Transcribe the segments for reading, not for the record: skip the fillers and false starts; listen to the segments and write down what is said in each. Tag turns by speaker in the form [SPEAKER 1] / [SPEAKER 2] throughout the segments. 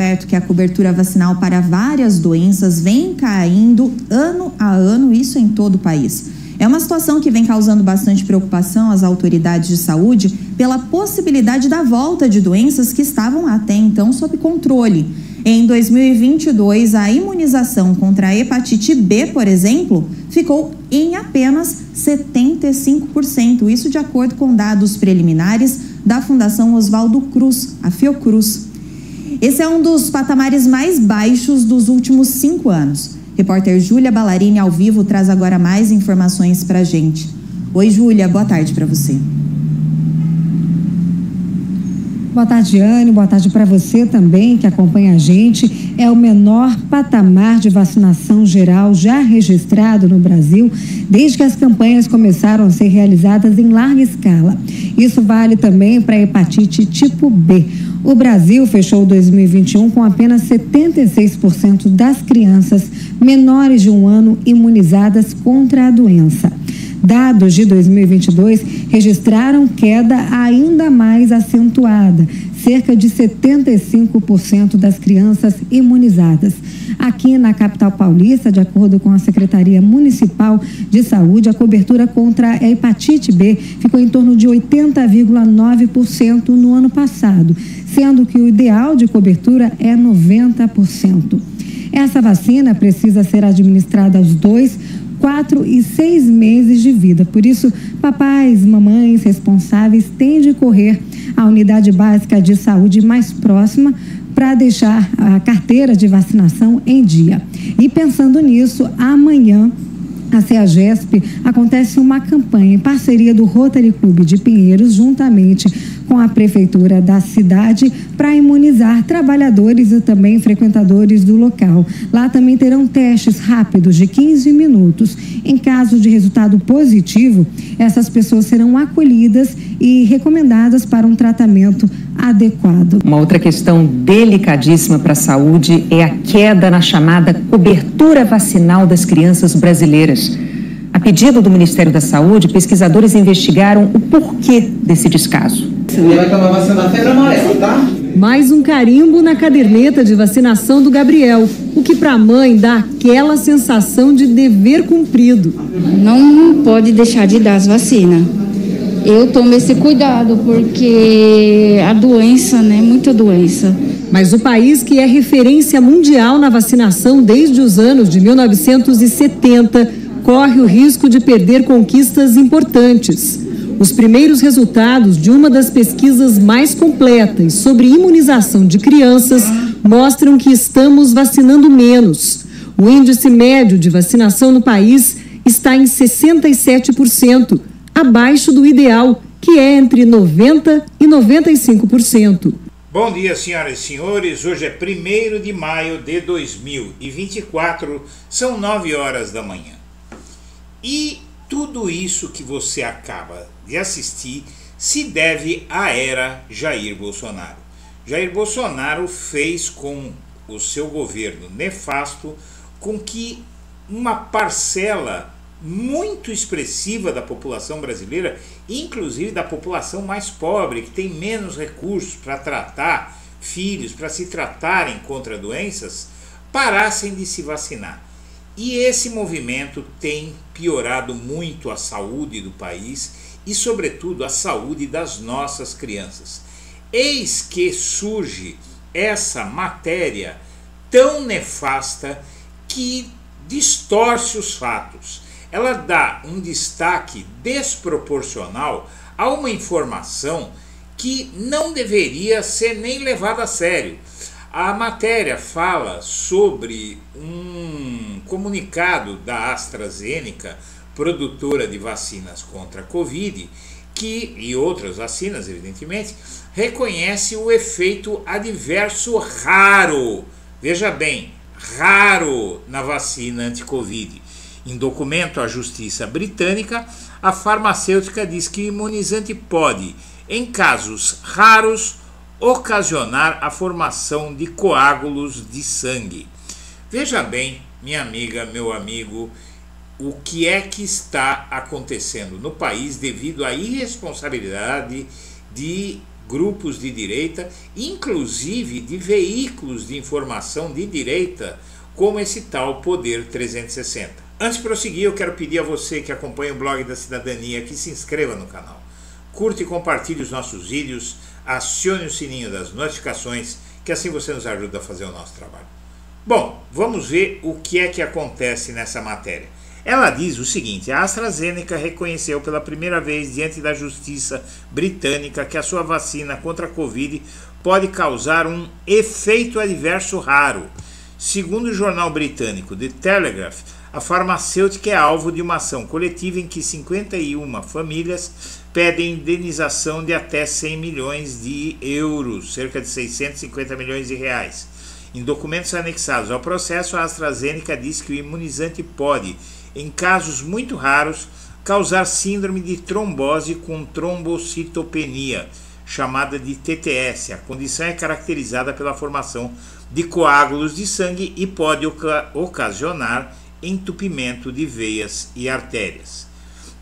[SPEAKER 1] Roberto, que a cobertura vacinal para várias doenças vem caindo ano a ano, isso em todo o país. É uma situação que vem causando bastante preocupação às autoridades de saúde pela possibilidade da volta de doenças que estavam até então sob controle. Em 2022, a imunização contra a hepatite B, por exemplo, ficou em apenas 75%. Isso de acordo com dados preliminares da Fundação Oswaldo Cruz, a Fiocruz. Esse é um dos patamares mais baixos dos últimos 5 anos. Repórter Júlia Ballarini, ao vivo, traz agora mais informações para a gente. Oi, Júlia, boa tarde para você.
[SPEAKER 2] Boa tarde, Anne. Boa tarde para você também, que acompanha a gente. É o menor patamar de vacinação geral já registrado no Brasil desde que as campanhas começaram a ser realizadas em larga escala. Isso vale também para a hepatite tipo B. O Brasil fechou 2021 com apenas 76% das crianças menores de 1 ano imunizadas contra a doença. Dados de 2022 registraram queda ainda mais acentuada, cerca de 75% das crianças imunizadas. Aqui na capital paulista, de acordo com a Secretaria Municipal de Saúde, a cobertura contra a hepatite B ficou em torno de 80,9% no ano passado, sendo que o ideal de cobertura é 90%. Essa vacina precisa ser administrada aos 2, 4 e 6 meses de vida. Por isso, papais, mamães responsáveis têm de correr à unidade básica de saúde mais próxima para deixar a carteira de vacinação em dia. E pensando nisso, amanhã a CEAGESP acontece uma campanha em parceria do Rotary Clube de Pinheiros, juntamente com a prefeitura da cidade, para imunizar trabalhadores e também frequentadores do local. Lá também terão testes rápidos de 15 minutos. Em caso de resultado positivo, essas pessoas serão acolhidas e recomendadas para um tratamento adequado.
[SPEAKER 3] Uma outra questão delicadíssima para a saúde é a queda na chamada cobertura vacinal das crianças brasileiras. A pedido do Ministério da Saúde, pesquisadores investigaram o porquê desse descaso.
[SPEAKER 4] Ele vai tomar vacina da febre amarela, tá?
[SPEAKER 5] Mais um carimbo na caderneta de vacinação do Gabriel, o que para a mãe dá aquela sensação de dever cumprido.
[SPEAKER 6] Não pode deixar de dar as vacinas. Eu tomo esse cuidado porque a doença, né, muita doença.
[SPEAKER 5] Mas o país que é referência mundial na vacinação desde os anos de 1970 corre o risco de perder conquistas importantes. Os primeiros resultados de uma das pesquisas mais completas sobre imunização de crianças mostram que estamos vacinando menos. O índice médio de vacinação no país está em 67%, abaixo do ideal, que é entre 90% e 95%.
[SPEAKER 7] Bom dia, senhoras e senhores. Hoje é 1º de maio de 2024, são 9 horas da manhã. E tudo isso que você acaba de assistir se deve à era Jair Bolsonaro. Jair Bolsonaro fez com o seu governo nefasto com que uma parcela muito expressiva da população brasileira, inclusive da população mais pobre, que tem menos recursos para tratar filhos, para se tratarem contra doenças, parassem de se vacinar. E esse movimento tem piorado muito a saúde do país e, sobretudo, a saúde das nossas crianças. Eis que surge essa matéria tão nefasta que distorce os fatos. Ela dá um destaque desproporcional a uma informação que não deveria ser nem levada a sério. A matéria fala sobre um comunicado da AstraZeneca, produtora de vacinas contra a Covid, e outras vacinas, evidentemente, reconhece o efeito adverso raro, veja bem, raro na vacina anti-Covid. Em documento à Justiça Britânica, a farmacêutica diz que o imunizante pode, em casos raros, ocasionar a formação de coágulos de sangue. Veja bem, minha amiga, meu amigo, o que é que está acontecendo no país devido à irresponsabilidade de grupos de direita, inclusive de veículos de informação de direita, como esse tal Poder 360. Antes de prosseguir, eu quero pedir a você que acompanha o Blog da Cidadania que se inscreva no canal, curta e compartilhe os nossos vídeos, acione o sininho das notificações, que assim você nos ajuda a fazer o nosso trabalho. Bom, vamos ver o que é que acontece nessa matéria. Ela diz o seguinte: a AstraZeneca reconheceu pela primeira vez diante da justiça britânica que a sua vacina contra a Covid pode causar um efeito adverso raro. Segundo o jornal britânico The Telegraph, a farmacêutica é alvo de uma ação coletiva em que 51 famílias pedem indenização de até 100 milhões de euros, cerca de 650 milhões de reais. Em documentos anexados ao processo, a AstraZeneca diz que o imunizante pode, em casos muito raros, causar síndrome de trombose com trombocitopenia, chamada de TTS. A condição é caracterizada pela formação de coágulos de sangue e pode ocasionar entupimento de veias e artérias.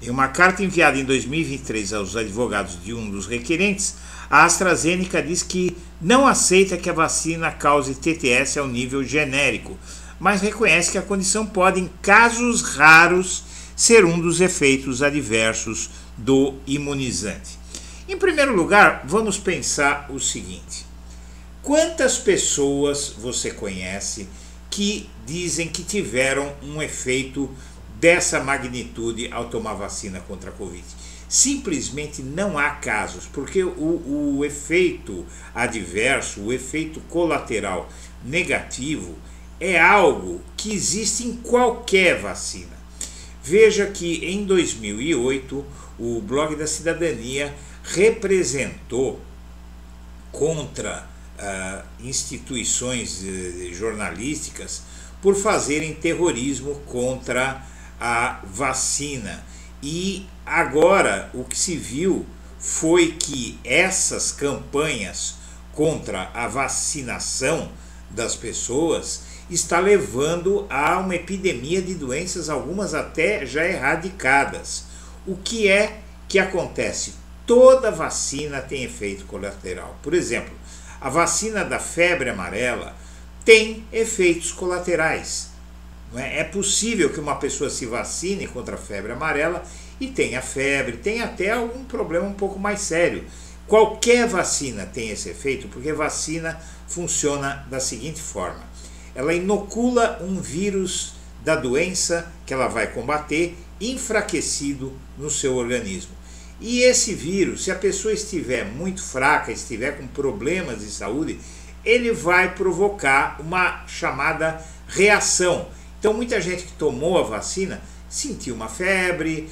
[SPEAKER 7] Em uma carta enviada em 2023 aos advogados de um dos requerentes, a AstraZeneca diz que não aceita que a vacina cause TTS ao nível genérico, mas reconhece que a condição pode, em casos raros, ser um dos efeitos adversos do imunizante. Em primeiro lugar, vamos pensar o seguinte: quantas pessoas você conhece que dizem que tiveram um efeito dessa magnitude ao tomar vacina contra a Covid? Simplesmente não há casos, porque o efeito adverso, o efeito colateral negativo é algo que existe em qualquer vacina. Veja que em 2008 o Blog da Cidadania representou contra instituições jornalísticas por fazerem terrorismo contra a vacina. E agora o que se viu foi que essas campanhas contra a vacinação das pessoas está levando a uma epidemia de doenças, algumas até já erradicadas. O que é que acontece? Toda vacina tem efeito colateral. Por exemplo, a vacina da febre amarela tem efeitos colaterais. Não é? É possível que uma pessoa se vacine contra a febre amarela e tenha febre, tenha até algum problema um pouco mais sério. Qualquer vacina tem esse efeito, porque vacina funciona da seguinte forma: ela inocula um vírus da doença que ela vai combater enfraquecido no seu organismo. E esse vírus, se a pessoa estiver muito fraca, estiver com problemas de saúde, ele vai provocar uma chamada reação. Então muita gente que tomou a vacina sentiu uma febre,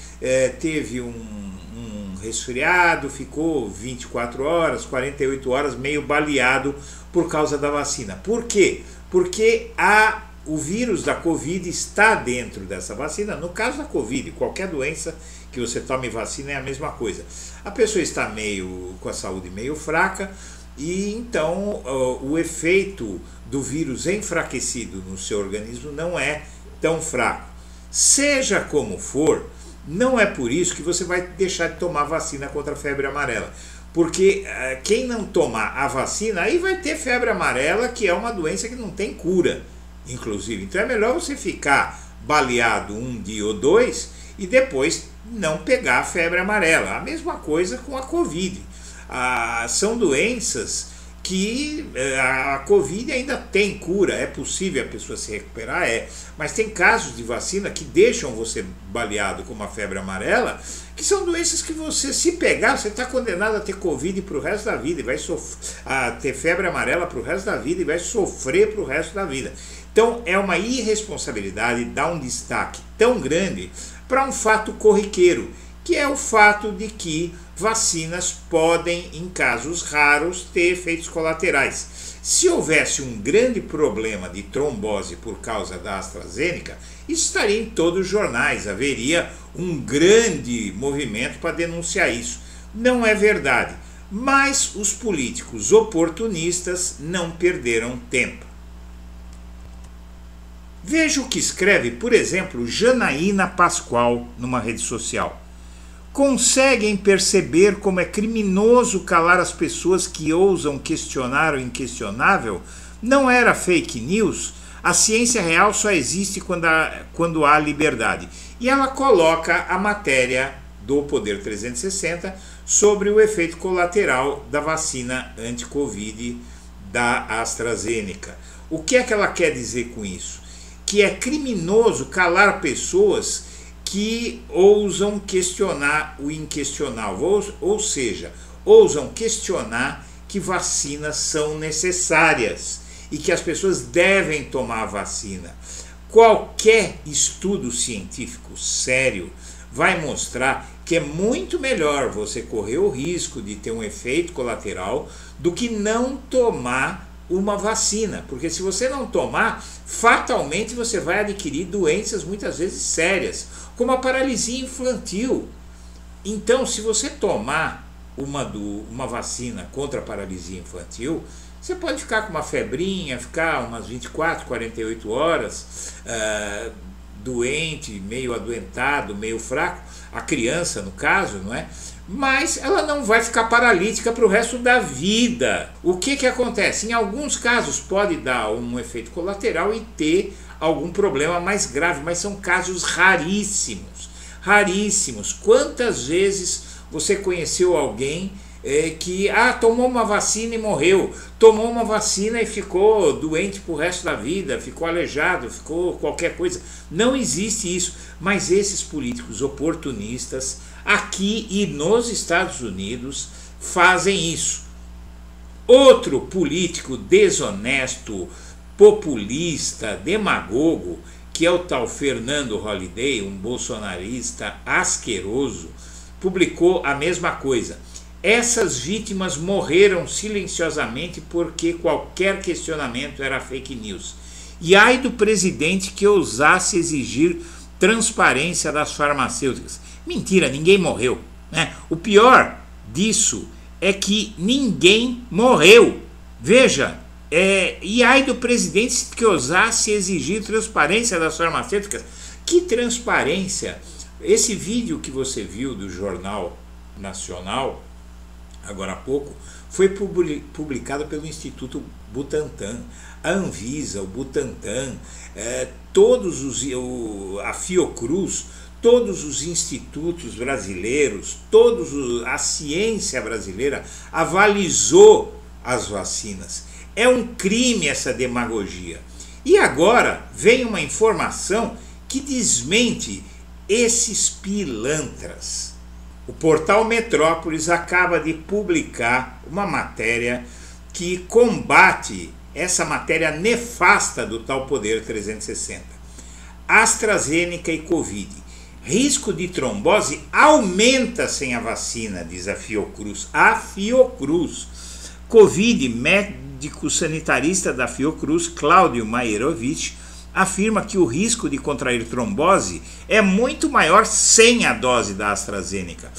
[SPEAKER 7] teve um resfriado, ficou 24 horas, 48 horas meio baleado por causa da vacina. Por quê? Porque o vírus da Covid está dentro dessa vacina. No caso da Covid, qualquer doença que você tome vacina é a mesma coisa. A pessoa está com a saúde meio fraca e então o efeito do vírus enfraquecido no seu organismo não é tão fraco. Seja como for, não é por isso que você vai deixar de tomar vacina contra a febre amarela. Porque quem não tomar a vacina, aí vai ter febre amarela, que é uma doença que não tem cura, inclusive. Então é melhor você ficar baleado um dia ou dois e depois não pegar a febre amarela. A mesma coisa com a Covid. São doenças que a Covid ainda tem cura, é possível a pessoa se recuperar, mas tem casos de vacina que deixam você baleado com uma febre amarela, que são doenças que você, se pegar, você está condenado a ter Covid para o resto da vida, e vai a ter febre amarela para o resto da vida, e vai sofrer para o resto da vida. Então é uma irresponsabilidade dar um destaque tão grande para um fato corriqueiro, que é o fato de que vacinas podem, em casos raros, ter efeitos colaterais. Se houvesse um grande problema de trombose por causa da AstraZeneca, isso estaria em todos os jornais, haveria um grande movimento para denunciar isso. Não é verdade, mas os políticos oportunistas não perderam tempo. Veja o que escreve, por exemplo, Janaína Pascoal numa rede social. Conseguem perceber como é criminoso calar as pessoas que ousam questionar o inquestionável? Não era fake news? A ciência real só existe quando há liberdade. E ela coloca a matéria do Poder 360 sobre o efeito colateral da vacina anti-Covid da AstraZeneca. O que é que ela quer dizer com isso? Que é criminoso calar pessoas que ousam questionar o inquestionável, ou seja, ousam questionar que vacinas são necessárias e que as pessoas devem tomar a vacina. Qualquer estudo científico sério vai mostrar que é muito melhor você correr o risco de ter um efeito colateral do que não tomar uma vacina, porque se você não tomar, fatalmente você vai adquirir doenças muitas vezes sérias, como a paralisia infantil. Então, se você tomar uma vacina contra a paralisia infantil, você pode ficar com uma febrinha, ficar umas 24, 48 horas doente, meio adoentado, meio fraco, a criança no caso, não é? Mas ela não vai ficar paralítica para o resto da vida. O que acontece? Em alguns casos pode dar um efeito colateral e ter algum problema mais grave, mas são casos raríssimos. Raríssimos. Quantas vezes você conheceu alguém que tomou uma vacina e morreu, tomou uma vacina e ficou doente pro resto da vida, ficou aleijado, ficou qualquer coisa? Não existe isso, mas esses políticos oportunistas aqui e nos Estados Unidos fazem isso. Outro político desonesto, populista, demagogo, que é o tal Fernando Holliday, um bolsonarista asqueroso, publicou a mesma coisa. Essas vítimas morreram silenciosamente porque qualquer questionamento era fake news. E ai do presidente que ousasse exigir transparência das farmacêuticas. Mentira, ninguém morreu, né? O pior disso é que ninguém morreu. Veja, e ai do presidente que ousasse exigir transparência das farmacêuticas. Que transparência? Esse vídeo que você viu do Jornal Nacional, agora há pouco, foi publicado pelo Instituto Butantan, a Anvisa, o Butantan, a Fiocruz, todos os institutos brasileiros, a ciência brasileira avalizou as vacinas. É um crime essa demagogia. E agora vem uma informação que desmente esses pilantras. O portal Metrópolis acaba de publicar uma matéria que combate essa matéria nefasta do tal Poder 360. AstraZeneca e Covid. Risco de trombose aumenta sem a vacina, diz a Fiocruz. A Fiocruz. Covid, médico sanitarista da Fiocruz, Cláudio Maierovitch, afirma que o risco de contrair trombose é muito maior sem a dose da AstraZeneca.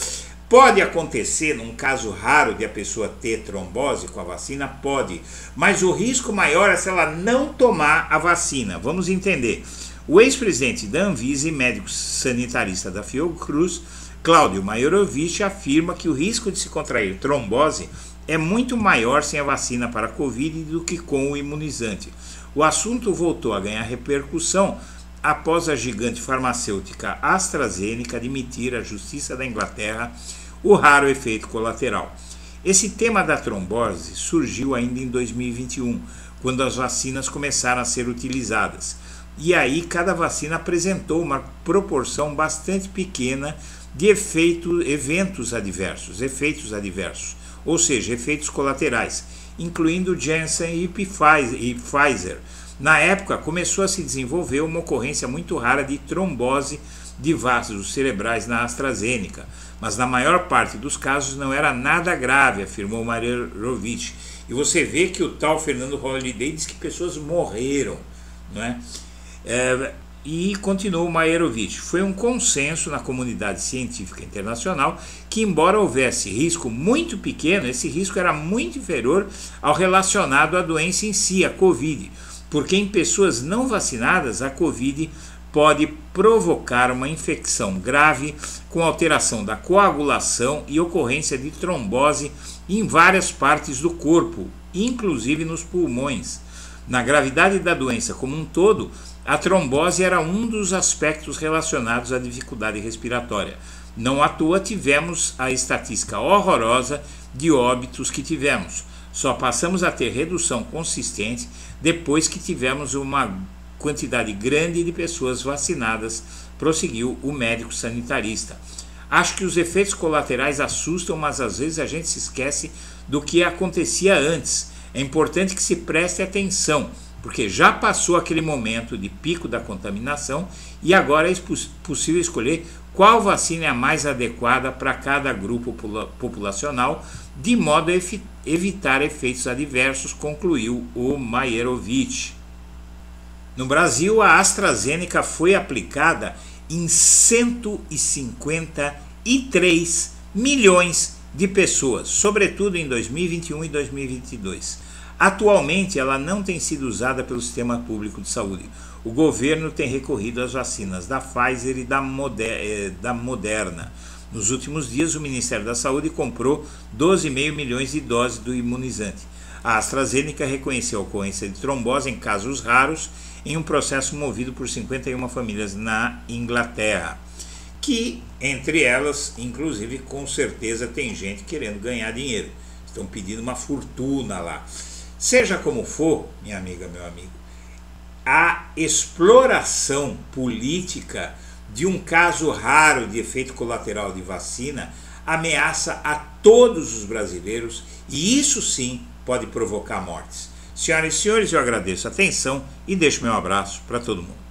[SPEAKER 7] Pode acontecer, num caso raro de a pessoa ter trombose com a vacina, pode, mas o risco maior é se ela não tomar a vacina. Vamos entender. O ex-presidente da Anvisa e médico sanitarista da Fiocruz, Cláudio Maierovitch, afirma que o risco de se contrair trombose é muito maior sem a vacina para a Covid do que com o imunizante. O assunto voltou a ganhar repercussão após a gigante farmacêutica AstraZeneca admitir à Justiça da Inglaterra o raro efeito colateral. Esse tema da trombose surgiu ainda em 2021, quando as vacinas começaram a ser utilizadas. E aí cada vacina apresentou uma proporção bastante pequena de efeitos adversos, ou seja, efeitos colaterais, incluindo Janssen e Pfizer. Na época, começou a se desenvolver uma ocorrência muito rara de trombose de vasos cerebrais na AstraZeneca, mas na maior parte dos casos não era nada grave, afirmou Maierovitch. E você vê que o tal Fernando Holliday diz que pessoas morreram, não é? E continuou Maierovitch. Foi um consenso na comunidade científica internacional que, embora houvesse risco muito pequeno, esse risco era muito inferior ao relacionado à doença em si, a Covid, porque em pessoas não vacinadas a Covid pode provocar uma infecção grave com alteração da coagulação e ocorrência de trombose em várias partes do corpo, inclusive nos pulmões. Na gravidade da doença como um todo, a trombose era um dos aspectos relacionados à dificuldade respiratória. Não à toa tivemos a estatística horrorosa de óbitos que tivemos. Só passamos a ter redução consistente depois que tivemos uma quantidade grande de pessoas vacinadas, prosseguiu o médico sanitarista. Acho que os efeitos colaterais assustam, mas às vezes a gente se esquece do que acontecia antes. É importante que se preste atenção, porque já passou aquele momento de pico da contaminação e agora é possível escolher qual vacina é a mais adequada para cada grupo populacional, de modo a evitar efeitos adversos, concluiu o Maierovitch. No Brasil, a AstraZeneca foi aplicada em 153 milhões de pessoas, sobretudo em 2021 e 2022. Atualmente, ela não tem sido usada pelo sistema público de saúde. O governo tem recorrido às vacinas da Pfizer e da Moderna. Nos últimos dias, o Ministério da Saúde comprou 12,5 milhões de doses do imunizante. A AstraZeneca reconheceu a ocorrência de trombose em casos raros em um processo movido por 51 famílias na Inglaterra, que, entre elas, inclusive, com certeza tem gente querendo ganhar dinheiro. Estão pedindo uma fortuna lá. Seja como for, minha amiga, meu amigo, a exploração política de um caso raro de efeito colateral de vacina ameaça a todos os brasileiros e isso sim pode provocar mortes. Senhoras e senhores, eu agradeço a atenção e deixo meu abraço para todo mundo.